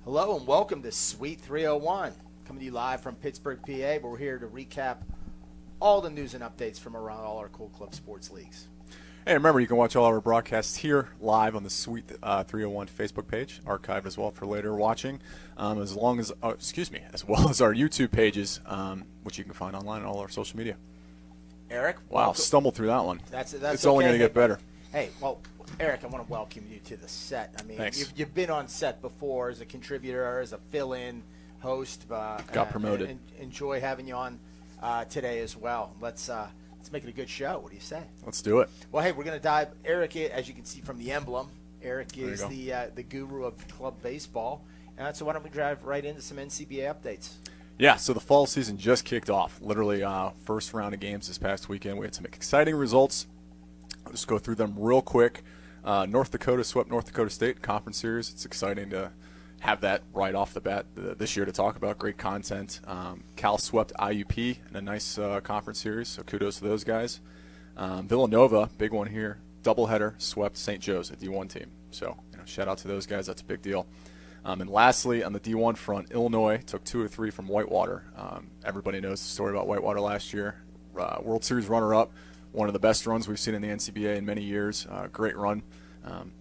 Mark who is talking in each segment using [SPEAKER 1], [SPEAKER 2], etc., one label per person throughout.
[SPEAKER 1] Hello and welcome to Suite 301, coming to you live from Pittsburgh, PA, where we're here to recap all the news and updates from around all our cool club sports leagues.
[SPEAKER 2] Hey, remember, you can watch all our broadcasts here live on the Suite 301 Facebook page, archived as well for later watching, as well as our YouTube pages, which you can find online on all our social media.
[SPEAKER 1] Eric?
[SPEAKER 2] Wow, stumbled through that one.
[SPEAKER 1] That's
[SPEAKER 2] it's only going to get better.
[SPEAKER 1] Hey, well, Eric, I want to welcome you to the set. I mean,
[SPEAKER 2] Thanks.
[SPEAKER 1] You've been on set before as a contributor, as a fill-in host.
[SPEAKER 2] Got promoted.
[SPEAKER 1] And enjoy having you on today as well. Let's make it a good show. What do you say?
[SPEAKER 2] Let's do it.
[SPEAKER 1] Well, hey, we're going to dive. Eric, as you can see from the emblem, Eric is the guru of club baseball. So why don't we dive right into some NCBA updates?
[SPEAKER 2] Yeah, so the fall season just kicked off. Literally, first round of games this past weekend. We had some exciting results. I'll just go through them real quick. North Dakota swept North Dakota State Conference Series. It's exciting to have that right off the bat this year to talk about. Great content. Cal swept IUP in a nice conference series, so kudos to those guys. Villanova, big one here, doubleheader, swept St. Joe's, a D1 team. So shout out to those guys. That's a big deal. And lastly, on the D1 front, Illinois took 2 or 3 from Whitewater. Everybody knows the story about Whitewater last year. World Series runner-up, one of the best runs we've seen in the NCBA in many years. Great run.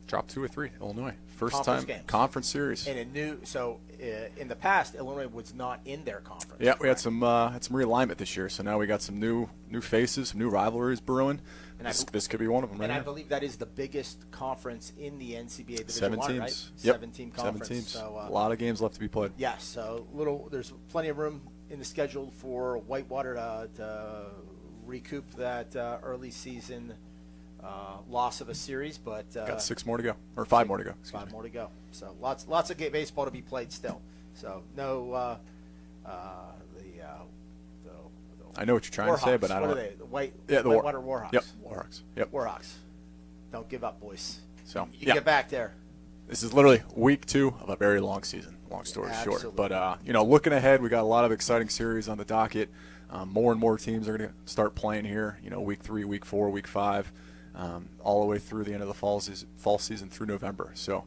[SPEAKER 2] Dropped 2 or 3, Illinois. First time conference series.
[SPEAKER 1] And in the past, Illinois was not in their conference.
[SPEAKER 2] Yeah, we had some realignment this year, so now we got some new faces, some new rivalries brewing. And this could be one of them.
[SPEAKER 1] I believe that is the biggest conference in the NCBA Division
[SPEAKER 2] 7
[SPEAKER 1] 1,
[SPEAKER 2] teams.
[SPEAKER 1] right?
[SPEAKER 2] Yep.
[SPEAKER 1] 7-team conference.
[SPEAKER 2] 7 teams.
[SPEAKER 1] So,
[SPEAKER 2] a lot of games left to be played.
[SPEAKER 1] Yes, so there's plenty of room in the schedule for Whitewater to recoup that early season loss of a series, but
[SPEAKER 2] got 6 more to go, or 5 more to go.
[SPEAKER 1] 5 more to go. So lots of baseball to be played still. So no,
[SPEAKER 2] I know what you're trying to say, but I don't.
[SPEAKER 1] What are they? The Whitewater Warhawks.
[SPEAKER 2] Yep, Warhawks. Yep.
[SPEAKER 1] Warhawks. Don't give up, boys.
[SPEAKER 2] So
[SPEAKER 1] you get back there.
[SPEAKER 2] This is literally week 2 of a very long season. Long story short, but looking ahead, we got a lot of exciting series on the docket. More and more teams are going to start playing here. Week 3, week 4, week 5. All the way through the end of the fall season through November. So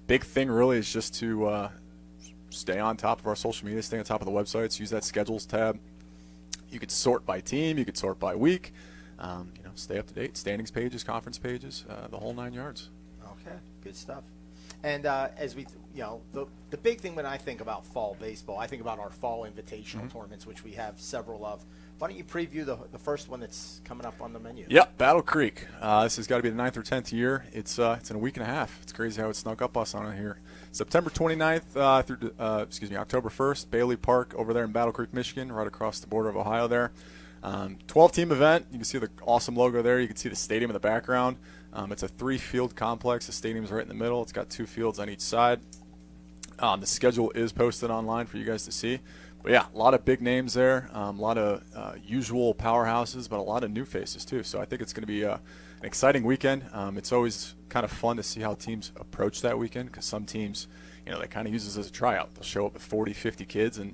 [SPEAKER 2] big thing really is just to stay on top of our social media, stay on top of the websites, use that schedules tab. You could sort by team, you could sort by week, stay up to date, standings pages, conference pages, the whole 9 yards.
[SPEAKER 1] Okay, good stuff. And as we, the big thing when I think about fall baseball, I think about our fall invitational tournaments, which we have several of. Why don't you preview the first one that's coming up on the menu?
[SPEAKER 2] Yep, Battle Creek. This has got to be the 9th or 10th year. It's in a week and a half. It's crazy how it snuck up us on it here. September 29th through October 1st, Bailey Park over there in Battle Creek, Michigan, right across the border of Ohio there. 12-team event. You can see the awesome logo there. You can see the stadium in the background. It's a 3-field complex. The stadium's right in the middle. It's got 2 fields on each side. The schedule is posted online for you guys to see. But yeah, a lot of big names there, a lot of usual powerhouses, but a lot of new faces too. So I think it's going to be an exciting weekend. It's always kind of fun to see how teams approach that weekend because some teams, they kind of use this as a tryout. They'll show up with 40, 50 kids and,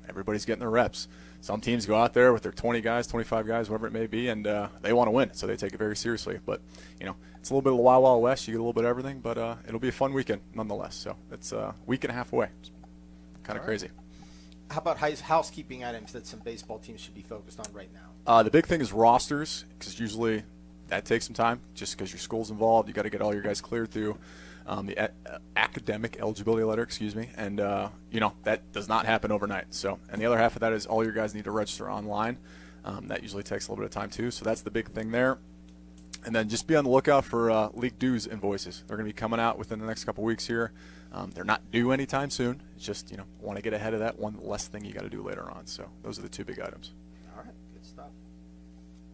[SPEAKER 2] everybody's getting their reps. Some teams go out there with their 20 guys, 25 guys, whatever it may be, and they want to win, so they take it very seriously. But, it's a little bit of the Wild Wild West. You get a little bit of everything, but it'll be a fun weekend nonetheless. So it's a week and a half away. Kind of crazy.
[SPEAKER 1] How about housekeeping items that some baseball teams should be focused on right now?
[SPEAKER 2] The big thing is rosters, because usually that takes some time. Just because your school's involved, you got to get all your guys cleared through the academic eligibility letter, and that does not happen overnight. So, and the other half of that is all your guys need to register online. That usually takes a little bit of time too. So that's the big thing there. And then just be on the lookout for league dues invoices. They're going to be coming out within the next couple weeks here. They're not due anytime soon. It's just, want to get ahead of that one less thing you got to do later on. So those are the 2 big items.
[SPEAKER 1] All right, good stuff.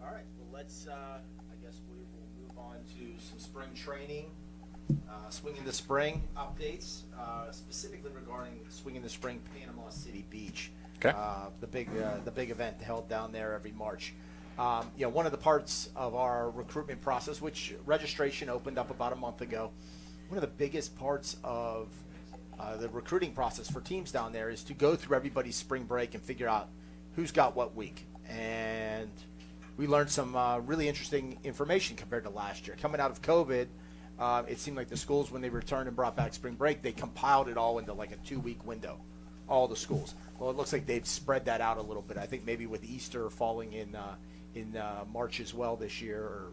[SPEAKER 1] All right, well, let's, I guess we will move on to some spring training, Swing in the Spring updates, specifically regarding Swing in the Spring Panama City Beach.
[SPEAKER 2] Okay.
[SPEAKER 1] The big event held down there every March. One of the parts of our recruitment process, which registration opened up about a month ago, one of the biggest parts of the recruiting process for teams down there is to go through everybody's spring break and figure out who's got what week. And we learned some really interesting information compared to last year. Coming out of COVID, it seemed like the schools, when they returned and brought back spring break, they compiled it all into like a 2-week window, all the schools. Well, it looks like they've spread that out a little bit. I think maybe with Easter falling in March as well this year.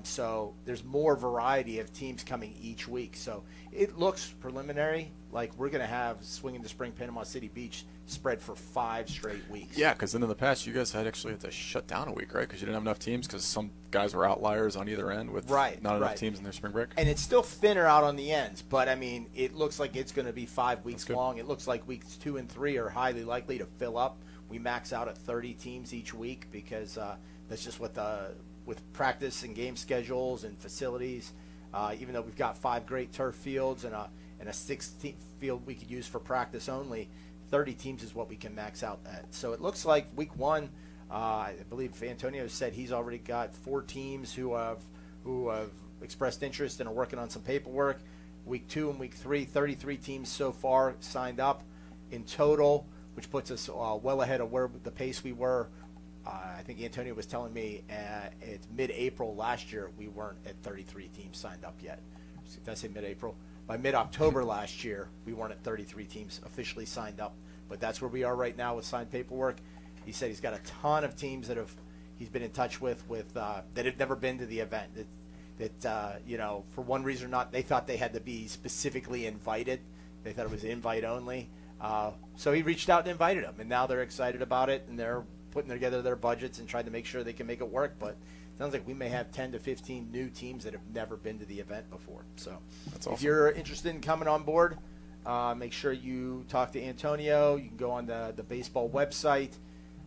[SPEAKER 1] So there's more variety of teams coming each week. So it looks preliminary like we're going to have Swinging the Spring Panama City Beach spread for 5 straight weeks.
[SPEAKER 2] Yeah, because then in the past you guys had to shut down a week, right? Because you didn't have enough teams because some guys were outliers on either end with not enough teams in their spring break.
[SPEAKER 1] And it's still thinner out on the ends, but I mean, it looks like it's going to be 5 weeks long. It looks like weeks 2 and 3 are highly likely to fill up. We max out at 30 teams each week because that's just what with practice and game schedules and facilities. Even though we've got 5 great turf fields and a 6th field we could use for practice only, 30 teams is what we can max out at. So it looks like week 1, I believe Antonio said he's already got 4 teams who have expressed interest and are working on some paperwork. Week 2 and week 3, 33 teams so far signed up in total, which puts us well ahead of where the pace we were. I think Antonio was telling me it's mid-April last year we weren't at 33 teams signed up yet. Did I say mid-April? By mid-October last year, we weren't at 33 teams officially signed up. But that's where we are right now with signed paperwork. He said he's got a ton of teams that he's been in touch with that have never been to the event. That for one reason or not, they thought they had to be specifically invited. They thought it was invite only. So he reached out and invited them, and now they're excited about it, and they're putting together their budgets and trying to make sure they can make it work. But it sounds like we may have 10 to 15 new teams that have never been to the event before. So
[SPEAKER 2] that's awesome.
[SPEAKER 1] If you're interested in coming on board, make sure you talk to Antonio. You can go on the baseball website,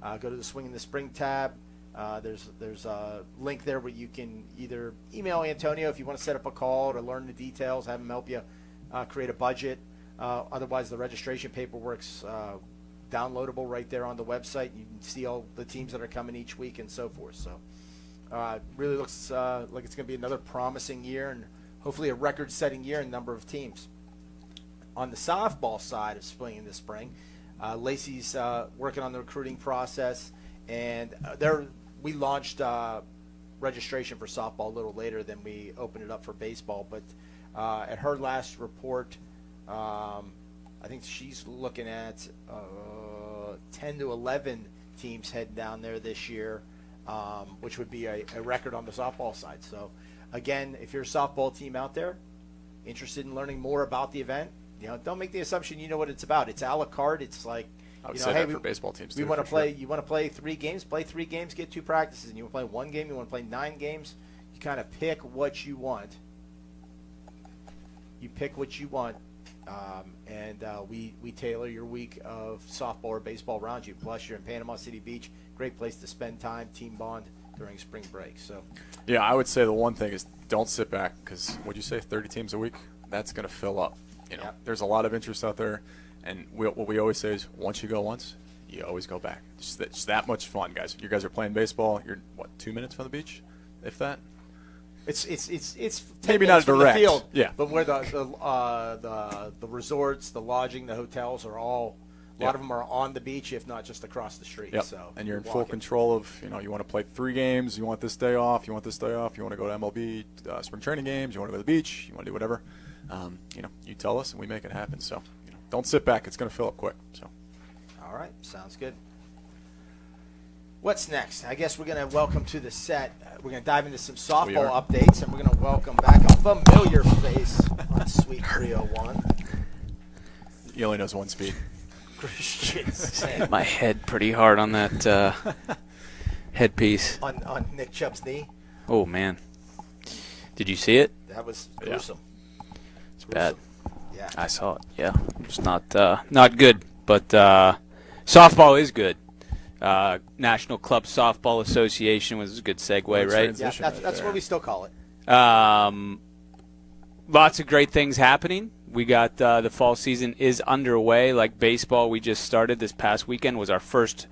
[SPEAKER 1] go to the Swing in the Spring tab. There's a link there where you can either email Antonio if you want to set up a call to learn the details, have him help you create a budget. Otherwise, the registration paperwork's downloadable right there on the website. You can see all the teams that are coming each week and so forth. So really looks like it's going to be another promising year and hopefully a record-setting year in number of teams. On the softball side of Swinging the Spring, Lacey's working on the recruiting process, and we launched registration for softball a little later than we opened it up for baseball. But at her last report, I think she's looking at 10 to 11 teams heading down there this year, which would be a record on the softball side. So, again, if you're a softball team out there interested in learning more about the event, don't make the assumption you know what it's about. It's a la carte. It's like,
[SPEAKER 2] I would say that for baseball teams too.
[SPEAKER 1] We want to play. Sure. You want to play 3 games? Play 3 games. Get 2 practices. And you want to play 1 game? You want to play 9 games? You kind of pick what you want. You pick what you want, and we tailor your week of softball or baseball around you. Plus, you're in Panama City Beach. Great place to spend time, team bond during spring break. So,
[SPEAKER 2] yeah, I would say the one thing is don't sit back because would you say 30 teams a week? That's going to fill up. There's a lot of interest out there, and what we always say is once you go once, you always go back. It's that much fun, guys. You guys are playing baseball. You're 2 minutes from the beach, if that.
[SPEAKER 1] It's 10
[SPEAKER 2] maybe not
[SPEAKER 1] from
[SPEAKER 2] direct.
[SPEAKER 1] The field,
[SPEAKER 2] yeah.
[SPEAKER 1] But where the resorts, the lodging, the hotels are all. A lot of them are on the beach, if not just across the street.
[SPEAKER 2] Yep.
[SPEAKER 1] So
[SPEAKER 2] and you're in full control of, you want to play 3 games, you want this day off, you want this day off, you want to go to MLB spring training games, you want to go to the beach, you want to do whatever. You tell us and we make it happen. So, don't sit back. It's going to fill up quick. So,
[SPEAKER 1] all right, sounds good. What's next? I guess we're going to welcome to the set. We're going to dive into some softball updates, and we're going to welcome back a familiar face on Sweet 301.
[SPEAKER 2] He only knows one speed.
[SPEAKER 1] Christian.
[SPEAKER 3] Hit my head pretty hard on that headpiece.
[SPEAKER 1] On Nick Chubb's knee?
[SPEAKER 3] Oh, man. Did you see it?
[SPEAKER 1] That was gruesome.
[SPEAKER 3] It's bad.
[SPEAKER 1] Yeah.
[SPEAKER 3] I saw it, yeah. It's not good, but softball is good. National Club Softball Association was a good segue, right?
[SPEAKER 1] Yeah, that's what we still call it.
[SPEAKER 3] Lots of great things happening. We got the fall season is underway. Like baseball, we just started this past weekend, was our first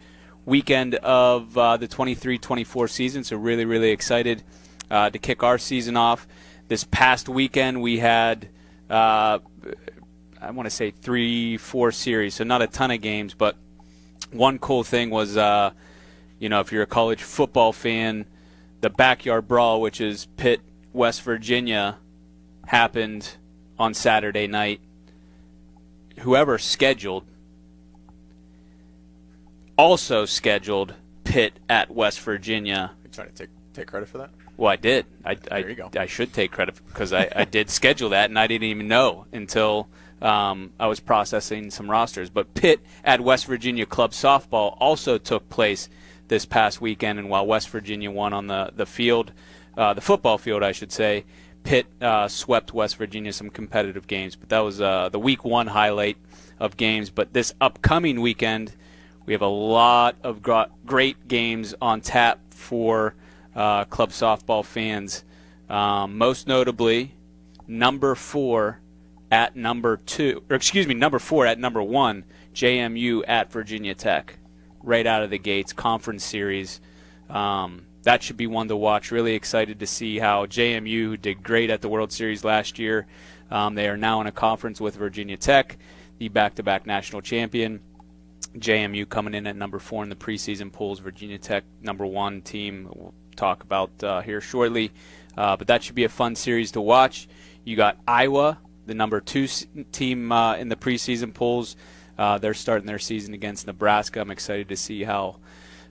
[SPEAKER 3] weekend of the 23-24 season, so really, really excited to kick our season off. This past weekend, we had, I want to say 3-4 series, so not a ton of games, but one cool thing was, if you're a college football fan, the Backyard Brawl, which is Pitt, West Virginia, happened on Saturday night. Whoever scheduled also scheduled Pitt at West Virginia.
[SPEAKER 2] You trying to take credit for that?
[SPEAKER 3] Well, I did.
[SPEAKER 2] There you go.
[SPEAKER 3] I should take credit because I did schedule that, and I didn't even know until I was processing some rosters. But Pitt at West Virginia Club Softball also took place this past weekend, and while West Virginia won on the field, the football field, I should say, Pitt swept West Virginia some competitive games. But that was the Week 1 highlight of games. But this upcoming weekend, we have a lot of great games on tap for club softball fans. Most notably, number 4 at number 1, JMU at Virginia Tech, right out of the gates, conference series. That should be one to watch. Really excited to see how JMU, who did great at the World Series last year, they are now in a conference with Virginia Tech, the back-to-back national champion. JMU coming in at number 4 in the preseason polls. Virginia Tech, number 1 team. We'll talk about here shortly. But that should be a fun series to watch. You got Iowa, the number 2 team in the preseason polls. They're starting their season against Nebraska. I'm excited to see how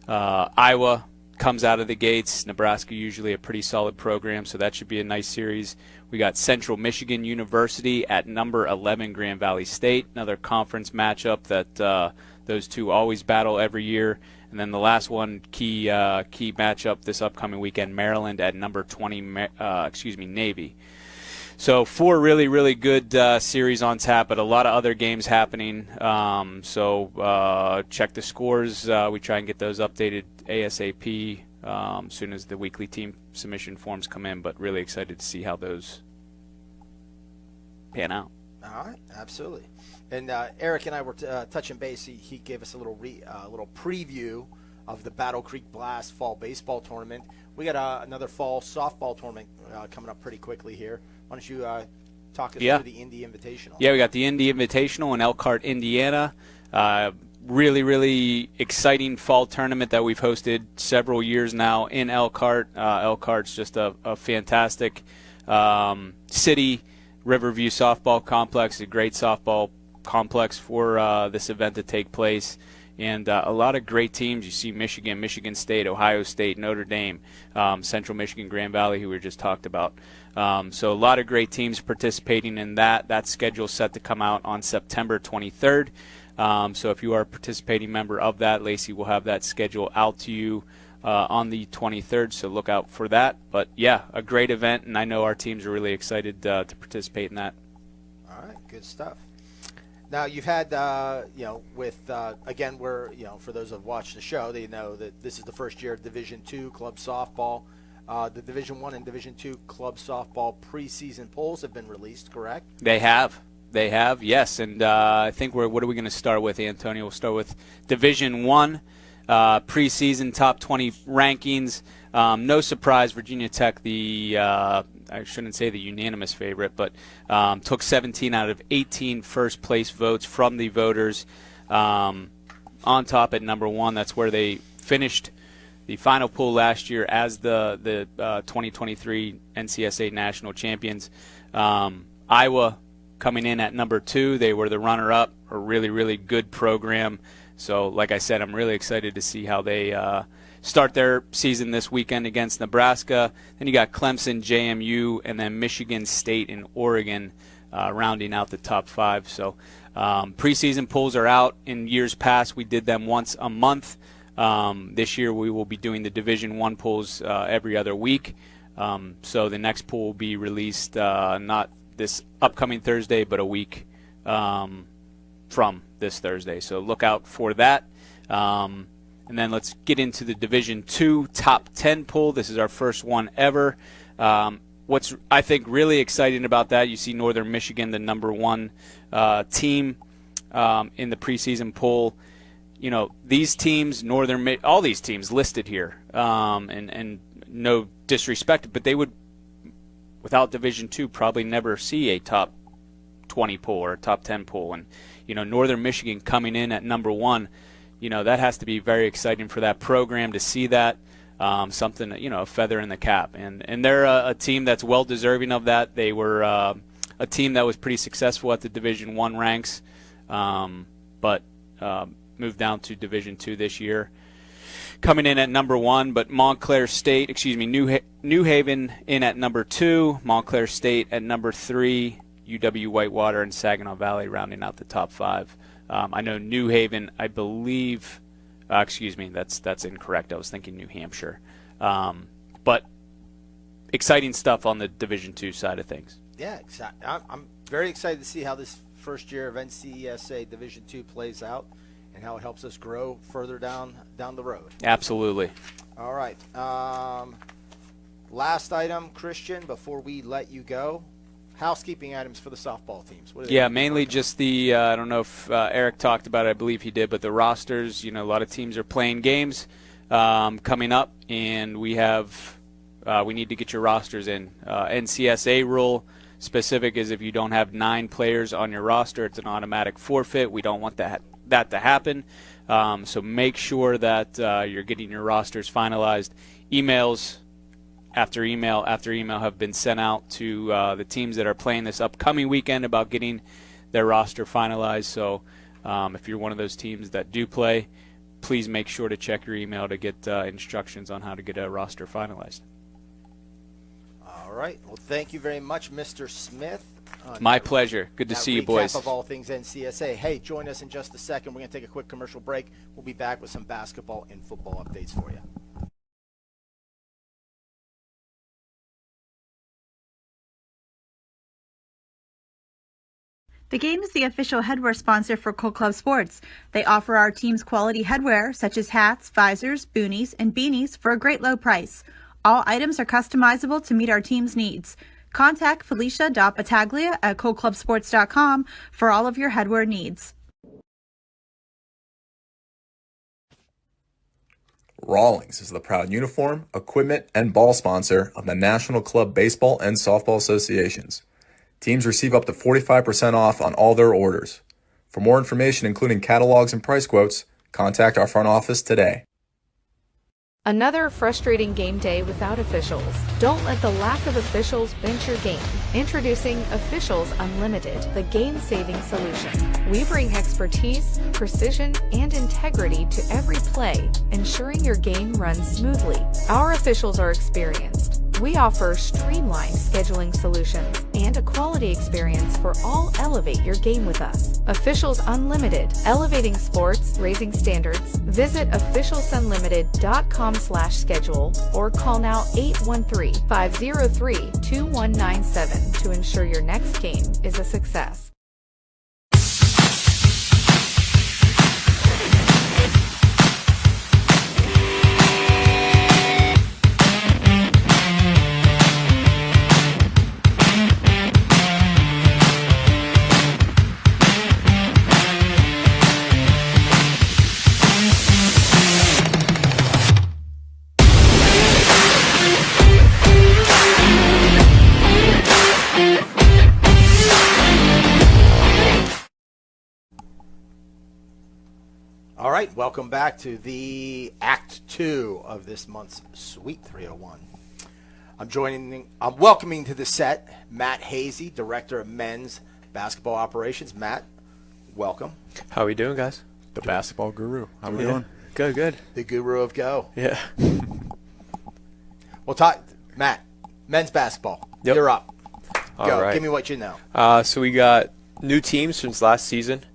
[SPEAKER 3] Iowa comes out of the gates. Nebraska usually a pretty solid program, so that should be a nice series. We got Central Michigan University at number 11 Grand Valley State, another conference matchup that those two always battle every year. And then the last one, key matchup this upcoming weekend, Maryland at number 20, Navy. So 4 really, really good series on tap, but a lot of other games happening. So check the scores. We try and get those updated ASAP as soon as the weekly team submission forms come in, but really excited to see how those pan out.
[SPEAKER 1] All right, absolutely. And Eric and I were touching base. He gave us a little preview of the Battle Creek Blast Fall Baseball Tournament. We got another Fall Softball Tournament coming up pretty quickly here. Why don't you talk us through the Indy Invitational?
[SPEAKER 3] Yeah, we got the Indy Invitational in Elkhart, Indiana. Really, really exciting fall tournament that we've hosted several years now in Elkhart. Elkhart's just a fantastic city. Riverview Softball Complex, a great softball complex for this event to take place. And a lot of great teams. You see Michigan, Michigan State, Ohio State, Notre Dame, Central Michigan, Grand Valley, who we just talked about. So a lot of great teams participating in that. That schedule is set to come out on September 23rd. So if you are a participating member of that, Lacey will have that schedule out to you on the 23rd, so look out for that. But, yeah, a great event, and I know our teams are really excited to participate in that.
[SPEAKER 1] All right, good stuff. Now, you've had, again, for those who have watched the show, they know that this is the first year of Division II club softball. The Division I and Division II club softball preseason polls have been released, correct?
[SPEAKER 3] They have, yes. And I think what are we going to start with, Antonio? We'll start with Division I. Preseason top 20 rankings. No surprise, Virginia Tech, I shouldn't say the unanimous favorite, but took 17 out of 18 first place votes from the voters. On top at number 1, that's where they finished the final poll last year as the 2023 NCSA national champions. Iowa coming in at number 2. They were the runner-up, a really, really good program. So, like I said, I'm really excited to see how they start their season this weekend against Nebraska. Then you got Clemson, JMU, and then Michigan State and Oregon rounding out the top 5. So, preseason polls are out. In years past, we did them once a month. This year, we will be doing the Division I polls every other week. So, the next poll will be released not this upcoming Thursday, but a week from this Thursday. So look out for that. And then let's get into the Division II top 10 poll. This is our first one ever. What's, I think, really exciting about that, you see Northern Michigan, the number 1 team in the preseason poll. You know, these teams, all these teams listed here, and no disrespect, but they would, without Division II, probably never see a top 20 poll or a top 10 poll. And Northern Michigan coming in at number 1, that has to be very exciting for that program to see that. something, a feather in the cap. And they're a team that's well deserving of that. They were a team that was pretty successful at the Division I ranks, but moved down to Division II this year. Coming in at number 1, but New Haven in at number 2, Montclair State at number 3, UW Whitewater and Saginaw Valley rounding out the top 5. I know New Haven, I believe, that's incorrect. I was thinking New Hampshire. But exciting stuff on the Division II side of things.
[SPEAKER 1] Yeah, exactly. I'm very excited to see how this first year of NCSA Division II plays out and how it helps us grow further down the road.
[SPEAKER 3] Absolutely.
[SPEAKER 1] All right. Last item, Christian, before we let you go. Housekeeping items for the softball teams. What are they
[SPEAKER 3] mainly just the, I don't know if Eric talked about it, I believe he did, but the rosters, a lot of teams are playing games coming up, and we need to get your rosters in. NCSA rule specific is if you don't have 9 players on your roster, it's an automatic forfeit. We don't want that to happen. So make sure that you're getting your rosters finalized. Emails after email have been sent out to the teams that are playing this upcoming weekend about getting their roster finalized. So if you're one of those teams that do play, please make sure to check your email to get instructions on how to get a roster finalized.
[SPEAKER 1] All right. Well, thank you very much, Mr. Smith.
[SPEAKER 3] My pleasure. Good to see you, boys.
[SPEAKER 1] Recap of all things NCSA. Hey, join us in just a second. We're going to take a quick commercial break. We'll be back with some basketball and football updates for you.
[SPEAKER 4] The Game is the official headwear sponsor for Cold Club Sports. They offer our team's quality headwear, such as hats, visors, boonies, and beanies for a great low price. All items are customizable to meet our team's needs. Contact Felicia.Battaglia at coldclubsports.com for all of your headwear needs.
[SPEAKER 5] Rawlings is the proud uniform, equipment, and ball sponsor of the National Club Baseball and Softball Associations. Teams receive up to 45% off on all their orders. For more information, including catalogs and price quotes, contact our front office today.
[SPEAKER 6] Another frustrating game day without officials. Don't let the lack of officials bench your game. Introducing Officials Unlimited, the game-saving solution. We bring expertise, precision, and integrity to every play, ensuring your game runs smoothly. Our officials are experienced. We offer streamlined scheduling solutions and a quality experience for all. Elevate your game with us. Officials Unlimited, elevating sports, raising standards. Visit officialsunlimited.com/schedule or call now 813-503-2197 to ensure your next game is a success.
[SPEAKER 1] All right, welcome back to the Act 2 of this month's Sweet 301. I'm welcoming to the set Matt Hazy, Director of Men's Basketball Operations. Matt, welcome.
[SPEAKER 7] How are we doing, guys?
[SPEAKER 2] The basketball guru. How we doing?
[SPEAKER 7] Good.
[SPEAKER 1] The guru of Go.
[SPEAKER 7] Yeah.
[SPEAKER 1] Well, Matt, men's basketball.
[SPEAKER 7] Yep.
[SPEAKER 1] You're up.
[SPEAKER 7] All
[SPEAKER 1] Go.
[SPEAKER 7] right.
[SPEAKER 1] Give me what you know.
[SPEAKER 7] So we got new teams since last season.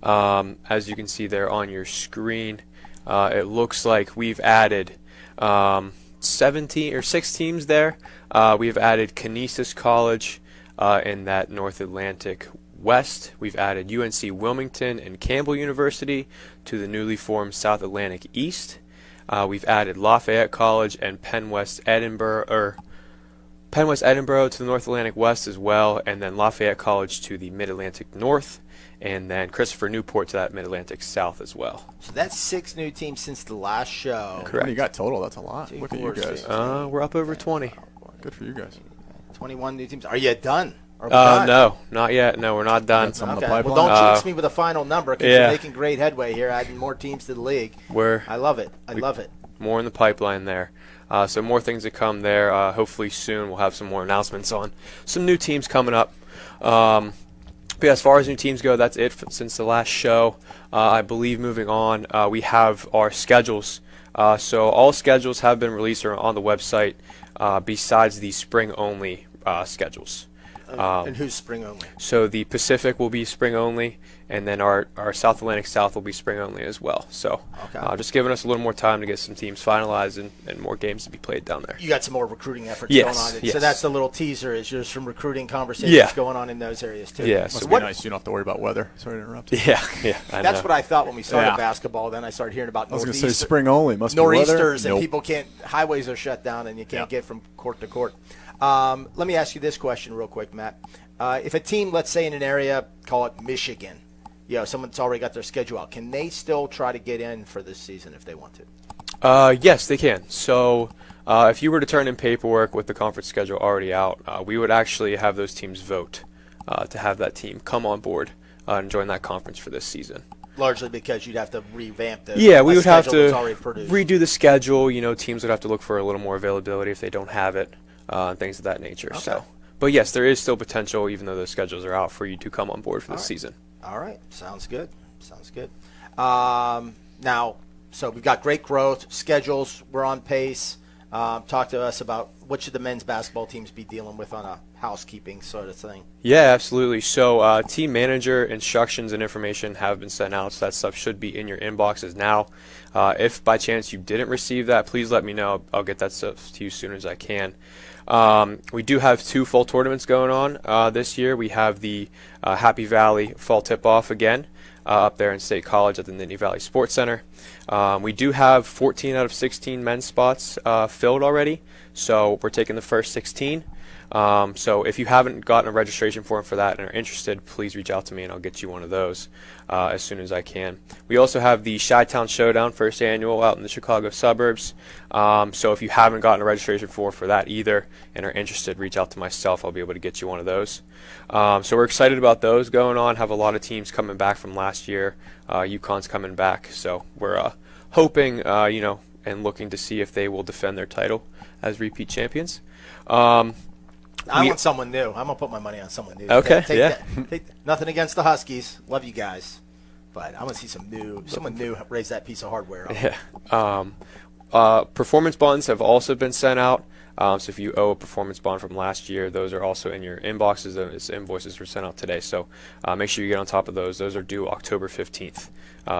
[SPEAKER 7] As you can see there on your screen, it looks like we've added 17 or 6 teams there. We've added Canisius College in that North Atlantic West. We've added UNC Wilmington and Campbell University to the newly formed South Atlantic East. We've added Lafayette College and Penn West Edinburgh to the North Atlantic West as well, and then Lafayette College to the Mid-Atlantic North, and then Christopher Newport to that Mid-Atlantic South as well.
[SPEAKER 1] So that's 6 new teams since the last show.
[SPEAKER 2] Correct. What do you got total? That's a lot. Look at you guys.
[SPEAKER 7] We're up over 20.
[SPEAKER 2] Good for you guys.
[SPEAKER 1] 21 new teams. Are you done? Are we done?
[SPEAKER 7] No, not yet. No, we're not done.
[SPEAKER 2] Some in the
[SPEAKER 1] Okay.
[SPEAKER 2] pipeline?
[SPEAKER 1] Well, don't jinx me with a final number because
[SPEAKER 7] yeah.
[SPEAKER 1] you're making great headway here, adding more teams to the league. I love it. I love it.
[SPEAKER 7] more in the pipeline there. So more things to come there. Hopefully soon we'll have some more announcements on some new teams coming up. But yeah, as far as new teams go, that's it since the last show. I believe moving on, we have our schedules. So all schedules have been released on the website besides the spring-only schedules.
[SPEAKER 1] And who's spring only?
[SPEAKER 7] So the Pacific will be spring only, and then our South Atlantic South will be spring only as well. So just giving us a little more time to get some teams finalized and more games to be played down there.
[SPEAKER 1] You got some more recruiting efforts
[SPEAKER 7] Yes,
[SPEAKER 1] going on.
[SPEAKER 7] yes.
[SPEAKER 1] So that's the little teaser, is there's some recruiting conversations going on in those areas too.
[SPEAKER 7] Yeah,
[SPEAKER 2] Must
[SPEAKER 7] so
[SPEAKER 2] be nice. You don't have to worry about weather. Sorry to interrupt.
[SPEAKER 7] Yeah.
[SPEAKER 1] That's what I thought when we started
[SPEAKER 2] Yeah.
[SPEAKER 1] basketball. Then I started hearing about
[SPEAKER 2] I was going to
[SPEAKER 1] northeasters,
[SPEAKER 2] say spring only. Must be weather.
[SPEAKER 1] nor'easters, and
[SPEAKER 2] Nope.
[SPEAKER 1] people can't. Highways are shut down, and you can't
[SPEAKER 2] Yeah.
[SPEAKER 1] get from court to court. Let me ask you this question real quick, Matt. If a team, let's say in an area, call it Michigan, someone's already got their schedule out, can they still try to get in for this season if they want to?
[SPEAKER 7] Yes, they can. So if you were to turn in paperwork with the conference schedule already out, we would actually have those teams vote to have that team come on board and join that conference for this season.
[SPEAKER 1] Largely because you'd have to revamp the
[SPEAKER 7] We would have
[SPEAKER 1] schedule that's
[SPEAKER 7] to
[SPEAKER 1] already produced.
[SPEAKER 7] redo the schedule. Teams would have to look for a little more availability if they don't have it, and things of that nature.
[SPEAKER 1] Okay.
[SPEAKER 7] So, but yes, there is still potential, even though the schedules are out, for you to come on board for this season.
[SPEAKER 1] All right. Sounds good. Now, so we've got great growth. Schedules, we're on pace. Talk to us about what should the men's basketball teams be dealing with on a housekeeping sort of thing.
[SPEAKER 7] Yeah, absolutely. So team manager instructions and information have been sent out, so that stuff should be in your inboxes now. If by chance you didn't receive that, please let me know. I'll get that stuff to you as soon as I can. We do have 2 fall tournaments going on this year. We have the Happy Valley Fall Tip-Off again up there in State College at the Nittany Valley Sports Center. We do have 14 out of 16 men's spots filled already, so we're taking the first 16. So if you haven't gotten a registration form for that and are interested, please reach out to me and I'll get you one of those as soon as I can. We also have the Chi-Town Showdown, first annual, out in the Chicago suburbs. So if you haven't gotten a registration form for that either and are interested, reach out to myself. I'll be able to get you one of those. So we're excited about those going on. Have a lot of teams coming back from last year. UConn's coming back. So we're hoping, and looking to see if they will defend their title as repeat champions.
[SPEAKER 1] I want someone new. I'm gonna put my money on someone new.
[SPEAKER 7] Okay,
[SPEAKER 1] Nothing against the Huskies. Love you guys, but I want to see someone new raise that piece of hardware up.
[SPEAKER 7] Yeah. Performance bonds have also been sent out. So if you owe a performance bond from last year, those are also in your inboxes. Those invoices were sent out today. So make sure you get on top of those. Those are due October 15th.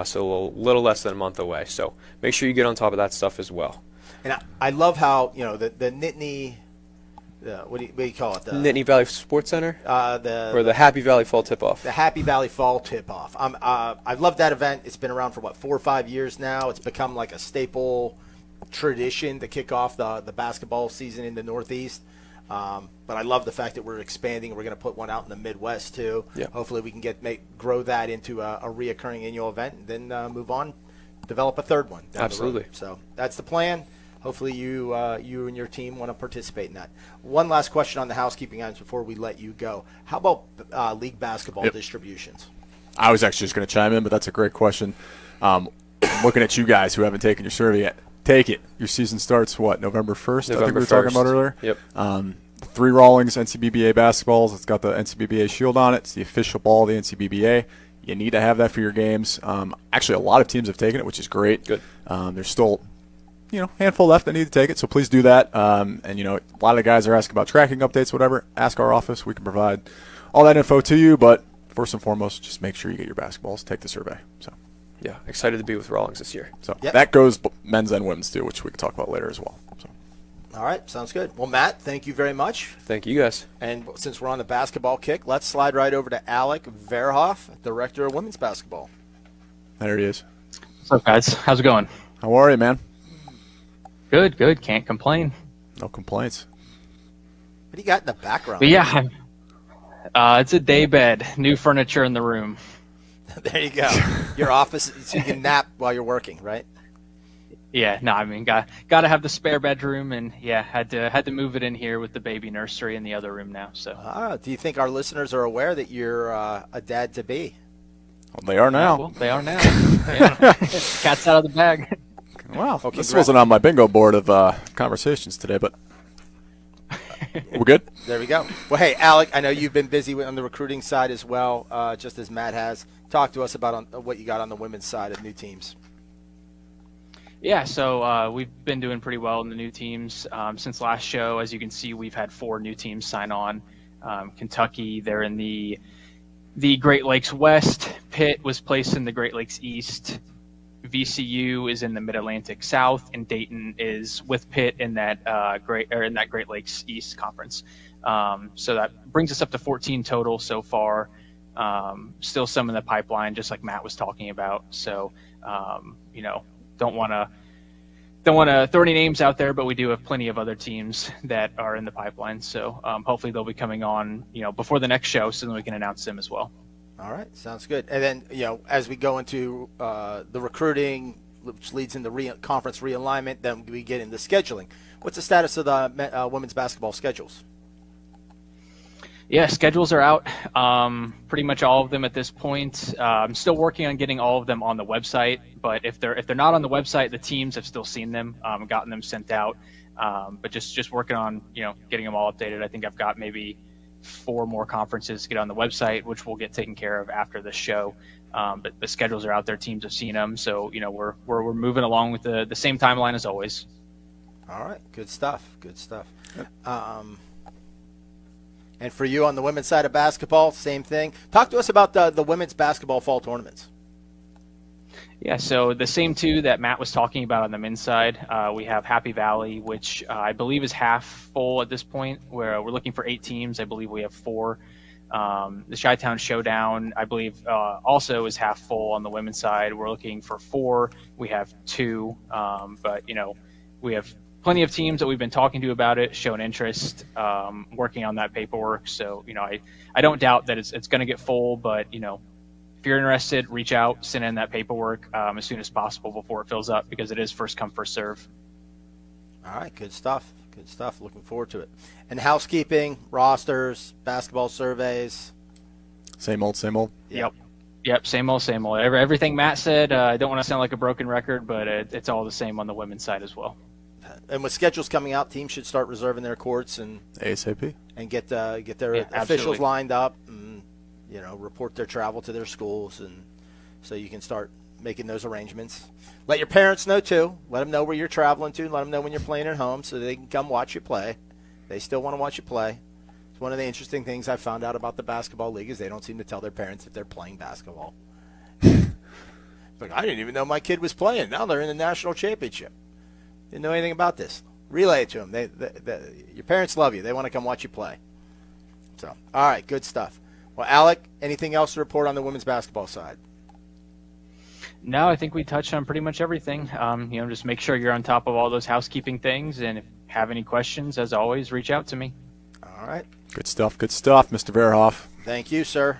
[SPEAKER 7] So a little less than a month away. So make sure you get on top of that stuff as well.
[SPEAKER 1] And I love how the Nittany. What do you call it? The
[SPEAKER 7] Nittany Valley Sports Center,
[SPEAKER 1] or
[SPEAKER 7] the Happy Valley Fall Tip-Off.
[SPEAKER 1] The Happy Valley Fall Tip-Off. I've loved that event. It's been around for 4 or 5 years now. It's become like a staple tradition to kick off the basketball season in the Northeast. But I love the fact that we're expanding. We're going to put one out in the Midwest too.
[SPEAKER 7] Yeah.
[SPEAKER 1] Hopefully we can grow that into a reoccurring annual event, and then move on, develop a third one.
[SPEAKER 7] Absolutely.
[SPEAKER 1] So that's the plan. Hopefully you and your team want to participate in that. One last question on the housekeeping items before we let you go. How about league basketball distributions?
[SPEAKER 2] I was actually just going to chime in, but that's a great question. Looking at you guys who haven't taken your survey yet, take it. Your season starts, November 1st? I think we were talking about earlier.
[SPEAKER 7] Yep.
[SPEAKER 2] 3 Rawlings NCBBA basketballs. It's got the NCBBA shield on it. It's the official ball of the NCBBA. You need to have that for your games. Actually, a lot of teams have taken it, which is great.
[SPEAKER 7] Good.
[SPEAKER 2] There's still handful left that need to take it, so please do that. And a lot of the guys are asking about tracking updates, whatever. Ask our office. We can provide all that info to you, but first and foremost, just make sure you get your basketballs. Take the survey. So
[SPEAKER 7] Yeah, excited to be with Rawlings this year.
[SPEAKER 2] So that goes men's and women's too, which we can talk about later as well. So.
[SPEAKER 1] All right, sounds good. Well, Matt, thank you very much.
[SPEAKER 7] Thank you, guys.
[SPEAKER 1] And since we're on the basketball kick, let's slide right over to Alec Verhoff, Director of Women's Basketball.
[SPEAKER 2] There he is.
[SPEAKER 8] What's up, guys? How's it going?
[SPEAKER 2] How are you, man?
[SPEAKER 8] Good. Can't complain.
[SPEAKER 2] No complaints.
[SPEAKER 1] What do you got in the background?
[SPEAKER 8] But yeah, it's a day bed. New furniture in the room.
[SPEAKER 1] There you go. Your office, so you can nap while you're working, right?
[SPEAKER 8] Yeah, no, I mean, got to have the spare bedroom, and yeah, had to move it in here with the baby nursery in the other room now. So,
[SPEAKER 1] do you think our listeners are aware that you're a dad to be?
[SPEAKER 2] Well, they are now.
[SPEAKER 8] Well, they are now. Yeah. Cat's out of the bag.
[SPEAKER 2] Wow,
[SPEAKER 1] Well,
[SPEAKER 2] this wasn't on my bingo board of conversations today, but we're good.
[SPEAKER 1] There we go. Well, hey, Alec, I know you've been busy on the recruiting side as well, just as Matt has. Talk to us about what you got on the women's side of new teams.
[SPEAKER 8] Yeah, so we've been doing pretty well in the new teams since last show. As you can see, we've had 4 new teams sign on. Kentucky, they're in the Great Lakes West. Pitt was placed in the Great Lakes East. VCU is in the Mid-Atlantic South, and Dayton is with Pitt in that Great Lakes East Conference. So that brings us up to 14 total so far. Still some in the pipeline, just like Matt was talking about. So don't want to throw any names out there, but we do have plenty of other teams that are in the pipeline. So hopefully they'll be coming on before the next show, so then we can announce them as well.
[SPEAKER 1] All right, sounds good. And then, as we go into the recruiting, which leads into conference realignment, then we get into scheduling. What's the status of the women's basketball schedules?
[SPEAKER 8] Yeah, schedules are out. Pretty much all of them at this point. I'm still working on getting all of them on the website, but if they're not on the website, the teams have still seen them, gotten them sent out. But just working on getting them all updated. I think I've got maybe 4 more conferences to get on the website, which will get taken care of after the show. But the schedules are out there; teams have seen them, so we're moving along with the same timeline as always.
[SPEAKER 1] All right, good stuff. Good stuff. And for you on the women's side of basketball, same thing. Talk to us about the women's basketball fall tournaments.
[SPEAKER 8] Yeah, so the same 2 that Matt was talking about on the men's side, we have Happy Valley, which I believe is half full at this point, where we're looking for 8 teams. I believe we have 4. The Chi-Town Showdown, I believe, also is half full on the women's side. We're looking for 4. We have 2, but, we have plenty of teams that we've been talking to about it, shown interest, working on that paperwork. So, I don't doubt that it's going to get full, but, if you're interested, reach out, send in that paperwork as soon as possible before it fills up, because it is first come, first serve. All
[SPEAKER 1] right, good stuff. Good stuff. Looking forward to it. And housekeeping, rosters, basketball surveys.
[SPEAKER 2] Same old, same old.
[SPEAKER 8] Yep, same old, same old. Everything Matt said, I don't want to sound like a broken record, but it's all the same on the women's side as well.
[SPEAKER 1] And with schedules coming out, teams should start reserving their courts and
[SPEAKER 2] ASAP
[SPEAKER 1] and get their officials
[SPEAKER 8] absolutely
[SPEAKER 1] lined up and report their travel to their schools, and so you can start making those arrangements. Let your parents know too. Let them know where you're traveling to. Let them know when you're playing at home, so they can come watch you play. They still want to watch you play. It's one of the interesting things I found out about the basketball league is they don't seem to tell their parents if they're playing basketball. Like, I didn't even know my kid was playing. Now they're in the national championship. Didn't know anything about this. Relay it to them. Your parents love you. They want to come watch you play. So, all right, good stuff. Well, Alec, anything else to report on the women's basketball side?
[SPEAKER 8] No, I think we touched on pretty much everything. Just make sure you're on top of all those housekeeping things, and if you have any questions, as always, reach out to me.
[SPEAKER 1] All right.
[SPEAKER 2] Good stuff, Mr. Verhoff.
[SPEAKER 1] Thank you, sir.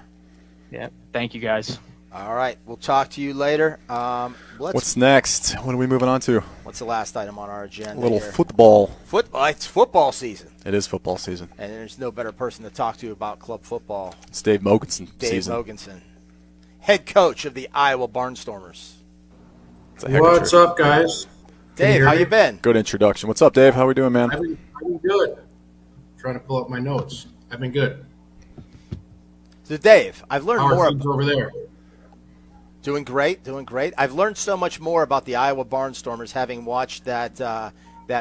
[SPEAKER 8] Yeah, thank you, guys.
[SPEAKER 1] All right, we'll talk to you later.
[SPEAKER 2] What's next? What are we moving on to?
[SPEAKER 1] What's the last item on our agenda?
[SPEAKER 2] A little
[SPEAKER 1] here?
[SPEAKER 2] football.
[SPEAKER 1] Football. It's football season.
[SPEAKER 2] It is football season.
[SPEAKER 1] And there's no better person to talk to about club football.
[SPEAKER 2] It's Dave Mogensen season.
[SPEAKER 1] Dave Mogensen, head coach of the Iowa Barnstormers.
[SPEAKER 9] What's up, guys?
[SPEAKER 1] Dave, how you been?
[SPEAKER 2] Good introduction. What's up, Dave? How we doing, man?
[SPEAKER 9] I've been good. Trying to pull up my notes. I've been good.
[SPEAKER 1] So, Dave, I've learned
[SPEAKER 9] How are
[SPEAKER 1] more
[SPEAKER 9] things over there.
[SPEAKER 1] Doing great. I've learned so much more about the Iowa Barnstormers having watched that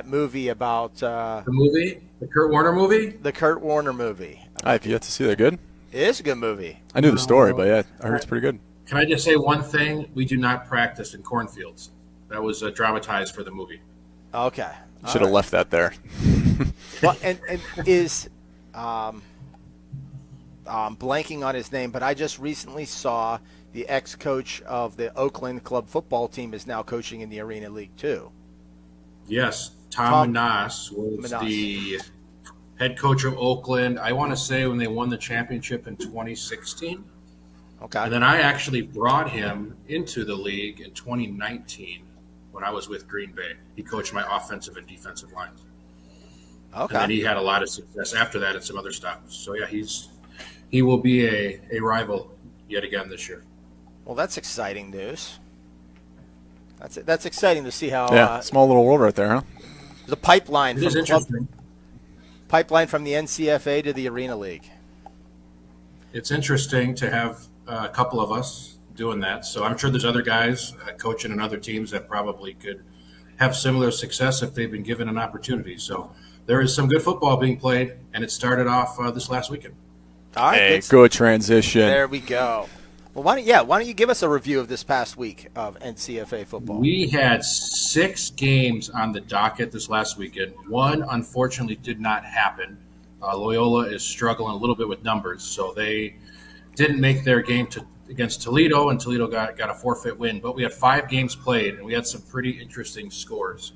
[SPEAKER 1] movie about
[SPEAKER 9] the movie, the Kurt Warner movie.
[SPEAKER 1] The Kurt Warner movie.
[SPEAKER 2] I've yet to see that. Good.
[SPEAKER 1] It is a good movie.
[SPEAKER 2] I knew the story, but yeah, I heard it's pretty good.
[SPEAKER 9] Can I just say one thing? We do not practice in cornfields. That was dramatized for the movie.
[SPEAKER 1] Okay.
[SPEAKER 2] Should have left that there.
[SPEAKER 1] Well, and is blanking on his name, but I just recently saw the ex-coach of the Oakland club football team is now coaching in the Arena League too.
[SPEAKER 9] Yes, Tom Menas was the head coach of Oakland. I want to say when they won the championship in 2016.
[SPEAKER 1] Okay.
[SPEAKER 9] And then I actually brought him into the league in 2019 when I was with Green Bay. He coached my offensive and defensive lines.
[SPEAKER 1] Okay.
[SPEAKER 9] And then he had a lot of success after that and some other stuff. So yeah, he will be a rival yet again this year.
[SPEAKER 1] Well, that's exciting news. That's exciting to see how
[SPEAKER 2] small little world right there, huh?
[SPEAKER 1] the pipeline
[SPEAKER 9] It is interesting.
[SPEAKER 1] pipeline from the NCFA to the Arena League.
[SPEAKER 9] It's interesting to have a couple of us doing that. So I'm sure there's other guys coaching in other teams that probably could have similar success if they've been given an opportunity. So there is some good football being played, and it started off this last weekend.
[SPEAKER 1] All right,
[SPEAKER 2] Hey, good transition.
[SPEAKER 1] There we go. Well, why don't you give us a review of this past week of NCFA football?
[SPEAKER 9] We had 6 games on the docket this last weekend. One, unfortunately, did not happen. Loyola is struggling a little bit with numbers, so they didn't make their game against Toledo, and Toledo got a forfeit win. But we had 5 games played, and we had some pretty interesting scores.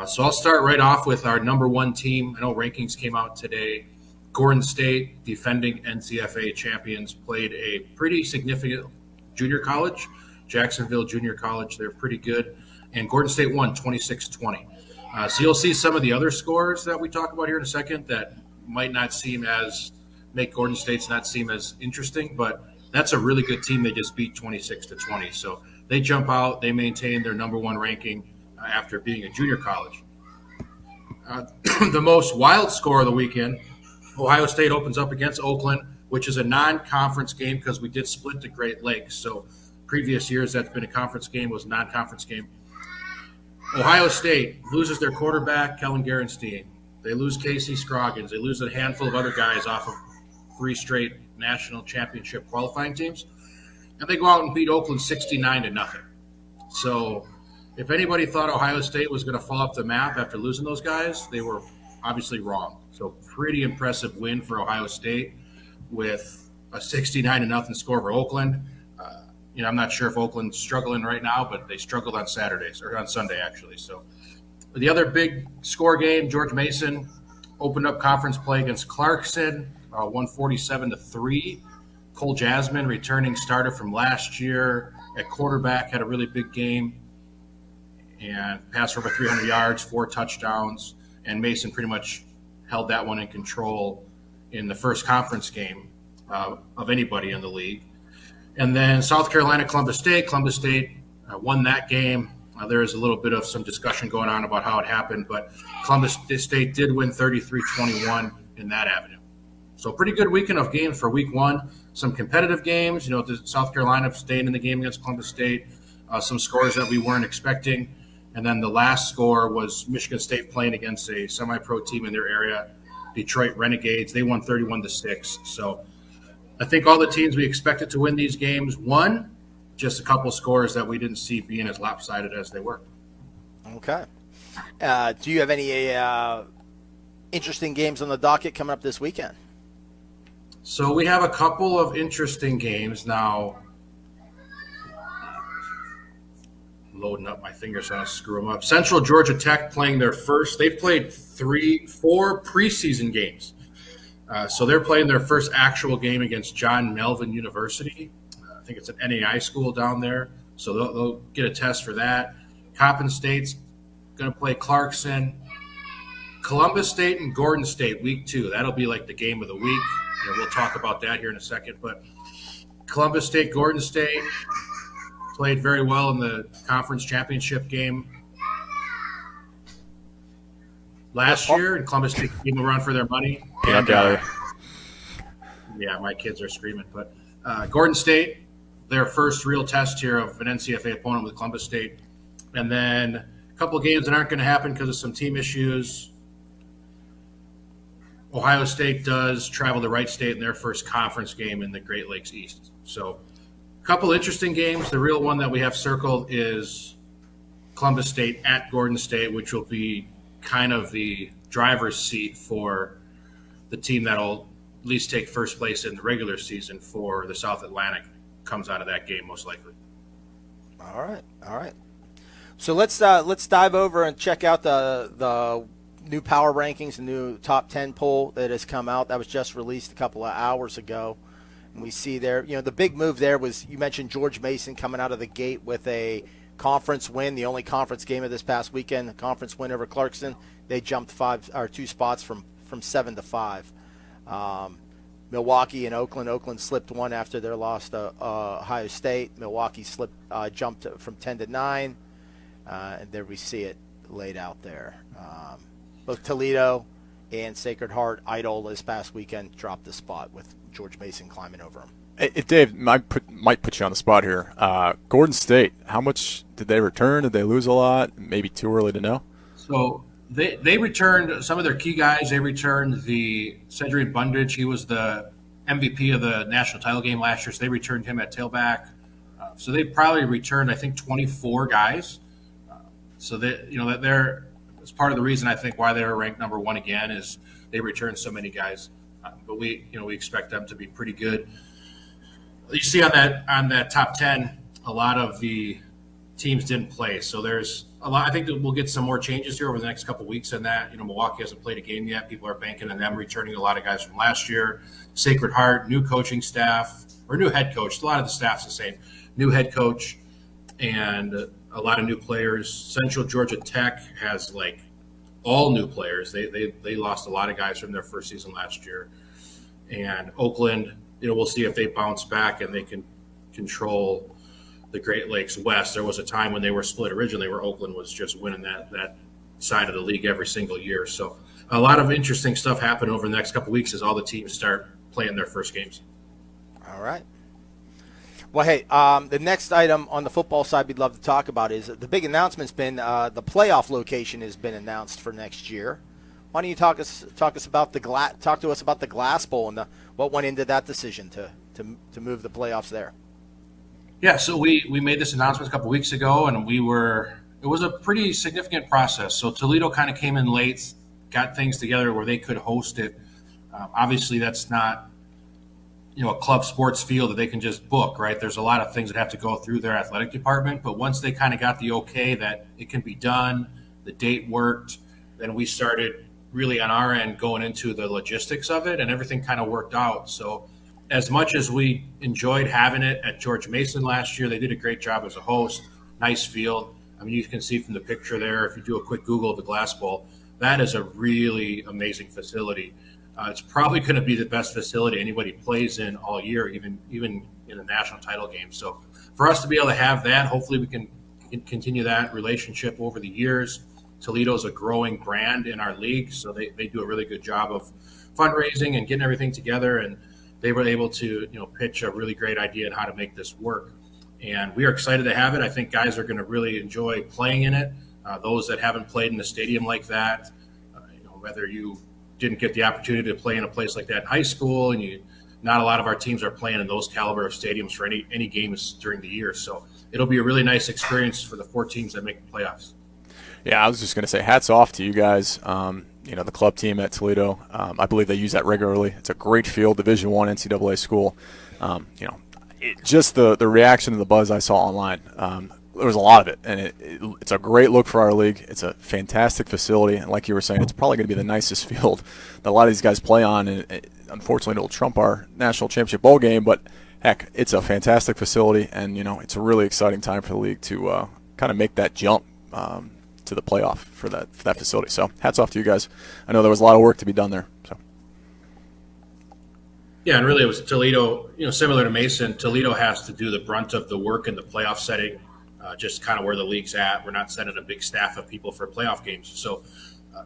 [SPEAKER 9] So I'll start right off with our number 1 team. I know rankings came out today. Gordon State, defending NCFA champions, played a pretty significant junior college, Jacksonville Junior College. They're pretty good. And Gordon State won 26-20. So you'll see some of the other scores that we talk about here in a second that might not make Gordon State's not seem as interesting, but that's a really good team. They just beat 26-20. So they jump out. They maintain their number 1 ranking after being a junior college. The most wild score of the weekend, Ohio State opens up against Oakland, which is a non-conference game because we did split the Great Lakes. So previous years that's been a conference game, was a non-conference game. Ohio State loses their quarterback, Kellen Gerenstein. They lose Casey Scroggins. They lose a handful of other guys off of 3 straight national championship qualifying teams. And they go out and beat Oakland 69-0. So if anybody thought Ohio State was going to fall off the map after losing those guys, they were obviously wrong. So pretty impressive win for Ohio State with a 69-0 score over Oakland. I'm not sure if Oakland's struggling right now, but they struggled on Sunday actually. So the other big score game, George Mason opened up conference play against Clarkson, 147-3. Cole Jasmine, returning starter from last year at quarterback, had a really big game and passed for over 300 yards, 4 touchdowns, and Mason pretty much held that one in control in the first conference game of anybody in the league. And then South Carolina, Columbus State. Columbus State won that game. There is a little bit of some discussion going on about how it happened, but Columbus State did win 33-21 in that avenue. So pretty good weekend of games for week 1. Some competitive games. South Carolina staying in the game against Columbus State. Some scores that we weren't expecting. And then the last score was Michigan State playing against a semi-pro team in their area, Detroit Renegades. They won 31-6. So I think all the teams we expected to win these games won. Just a couple scores that we didn't see being as lopsided as they were.
[SPEAKER 1] Okay. Do you have any interesting games on the docket coming up this weekend?
[SPEAKER 9] So we have a couple of interesting games now. Loading up my fingers so I don't screw them up. Central Georgia Tech playing their first. They've played 4 preseason games. So they're playing their first actual game against John Melvin University. I think it's an NAI school down there. So they'll get a test for that. Coppin State's going to play Clarkson. Columbus State and Gordon State, week 2. That'll be like the game of the week. We'll talk about that here in a second. But Columbus State, Gordon State played very well in the conference championship game last year, and Columbus State came around for their money. And, yeah, my kids are screaming. But Gordon State, their first real test here of an NCFA opponent with Columbus State. And then a couple of games that aren't going to happen because of some team issues. Ohio State does travel to Wright State in their first conference game in the Great Lakes East. So a couple interesting games. The real one that we have circled is Columbus State at Gordon State, which will be kind of the driver's seat for the team that will at least take first place in the regular season for the South Atlantic. Comes out of that game most likely.
[SPEAKER 1] All right. So let's dive over and check out the new power rankings, the new top 10 poll that has come out. That was just released a couple of hours ago. And we see there, the big move there was, you mentioned George Mason coming out of the gate with a conference win, the only conference game of this past weekend, a conference win over Clarkson. They jumped 2 spots from 7 to 5. Milwaukee and Oakland slipped 1 after their loss to Ohio State. Milwaukee jumped from 10 to 9. And there we see it laid out there. Both Toledo and Sacred Heart Idol this past weekend dropped the spot with George Mason climbing over them.
[SPEAKER 2] Hey, Dave, might put you on the spot here. Gordon State, how much did they return? Did they lose a lot? Maybe too early to know.
[SPEAKER 9] So they returned some of their key guys. They returned the Cedric Bundage. He was the MVP of the national title game last year, so they returned him at tailback. So they probably returned, I think, 24 guys. So that's part of the reason I think why they were ranked number one again is they returned so many guys. But we expect them to be pretty good. You see on that top 10, a lot of the teams didn't play. So there's a lot. I think that we'll get some more changes here over the next couple of weeks in that. Milwaukee hasn't played a game yet. People are banking on them returning a lot of guys from last year. Sacred Heart, new coaching staff, or new head coach. A lot of the staff's the same. New head coach and a lot of new players. Central Georgia Tech has all new players. They lost a lot of guys from their first season last year. And Oakland, we'll see if they bounce back and they can control the Great Lakes West. There was a time when they were split originally where Oakland was just winning that side of the league every single year. So a lot of interesting stuff happened over the next couple of weeks as all the teams start playing their first games.
[SPEAKER 1] All right. Well, hey, the next item on the football side we'd love to talk about is the big announcement's been the playoff location has been announced for next year. Why don't you talk to us about the Glass Bowl and what went into that decision to move the playoffs there?
[SPEAKER 9] Yeah, so we made this announcement a couple weeks ago, and it was a pretty significant process. So Toledo kind of came in late, got things together where they could host it. Obviously, that's not a club sports field that they can just book, right? There's a lot of things that have to go through their athletic department. But once they kind of got the okay that it can be done, the date worked, then we started really on our end going into the logistics of it, and everything kind of worked out. So as much as we enjoyed having it at George Mason last year, they did a great job as a host. Nice field. I mean, you can see from the picture there, if you do a quick Google of the Glass Bowl, that is a really amazing facility. It's probably going to be the best facility anybody plays in all year, even in a national title game. So for us to be able to have that, hopefully we can continue that relationship over the years. Toledo's a growing brand in our league, so they do a really good job of fundraising and getting everything together, and they were able to pitch a really great idea on how to make this work. And we are excited to have it. I think guys are going to really enjoy playing in it. Those that haven't played in a stadium like that, whether you didn't get the opportunity to play in a place like that in high school, and not a lot of our teams are playing in those caliber of stadiums for any games during the year. So it'll be a really nice experience for the 4 teams that make the playoffs.
[SPEAKER 2] Yeah, I was just going to say hats off to you guys. The club team at Toledo, I believe they use that regularly. It's a great field, Division I NCAA school. Just the reaction and the buzz I saw online, there was a lot of it, and it's a great look for our league. It's a fantastic facility, and like you were saying, it's probably going to be the nicest field that a lot of these guys play on. And unfortunately, it'll trump our national championship bowl game, but heck, it's a fantastic facility, and it's a really exciting time for the league to kind of make that jump to the playoff for that facility. So hats off to you guys. I know there was a lot of work to be done there. So.
[SPEAKER 9] Yeah, and really it was Toledo, similar to Mason, Toledo has to do the brunt of the work in the playoff setting, just kind of where the league's at. We're not sending a big staff of people for playoff games. So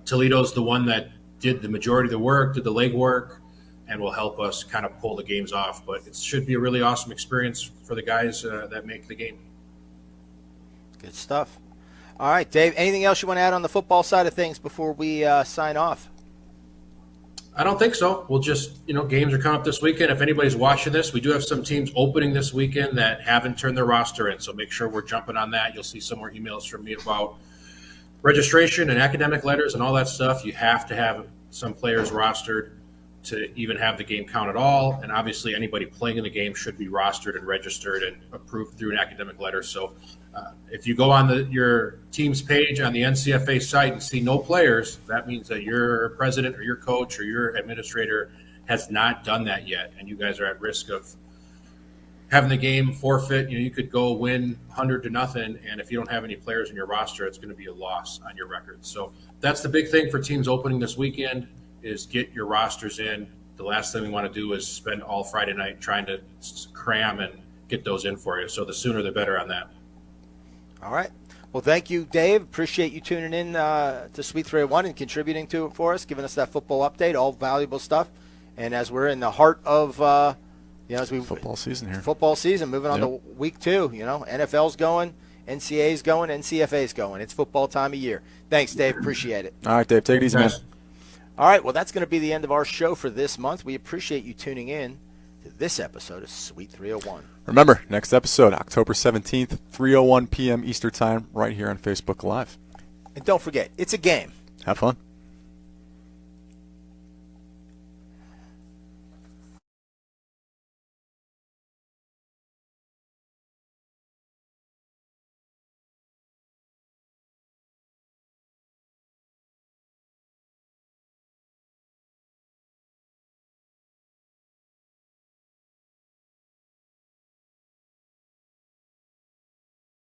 [SPEAKER 9] Toledo's the one that did the majority of the work, did the legwork, and will help us kind of pull the games off. But it should be a really awesome experience for the guys that make the game.
[SPEAKER 1] Good stuff. All right, Dave, anything else you want to add on the football side of things before we sign off?
[SPEAKER 9] I don't think so. We'll just, games are coming up this weekend. If anybody's watching this, we do have some teams opening this weekend that haven't turned their roster in, so make sure we're jumping on that. You'll see some more emails from me about registration and academic letters and all that stuff. You have to have some players rostered to even have the game count at all, and obviously anybody playing in the game should be rostered and registered and approved through an academic letter. So if you go on your team's page on the NCFA site and see no players, that means that your president or your coach or your administrator has not done that yet, and you guys are at risk of having the game forfeit. You could go win 100-0, and if you don't have any players in your roster, it's going to be a loss on your record. So that's the big thing for teams opening this weekend, is get your rosters in. The last thing we want to do is spend all Friday night trying to cram and get those in for you. So the sooner the better on that.
[SPEAKER 1] All right. Well, thank you, Dave. Appreciate you tuning in to Sweet 301 and contributing to it for us, giving us that football update, all valuable stuff. And as we're in the heart of
[SPEAKER 2] Football season here.
[SPEAKER 1] Football season, moving on
[SPEAKER 2] Yep.
[SPEAKER 1] to week 2. NFL's going, NCAA's going, NCFA's going. It's football time of year. Thanks, Dave. Appreciate it.
[SPEAKER 2] All right, Dave, take it easy, man.
[SPEAKER 9] Guys.
[SPEAKER 1] All right, well, that's going to be the end of our show for this month. We appreciate you tuning in to this episode of Sweet 301.
[SPEAKER 2] Remember, next episode, October 17th, 3:01 p.m. Eastern Time, right here on Facebook Live.
[SPEAKER 1] And don't forget, it's a game.
[SPEAKER 2] Have fun.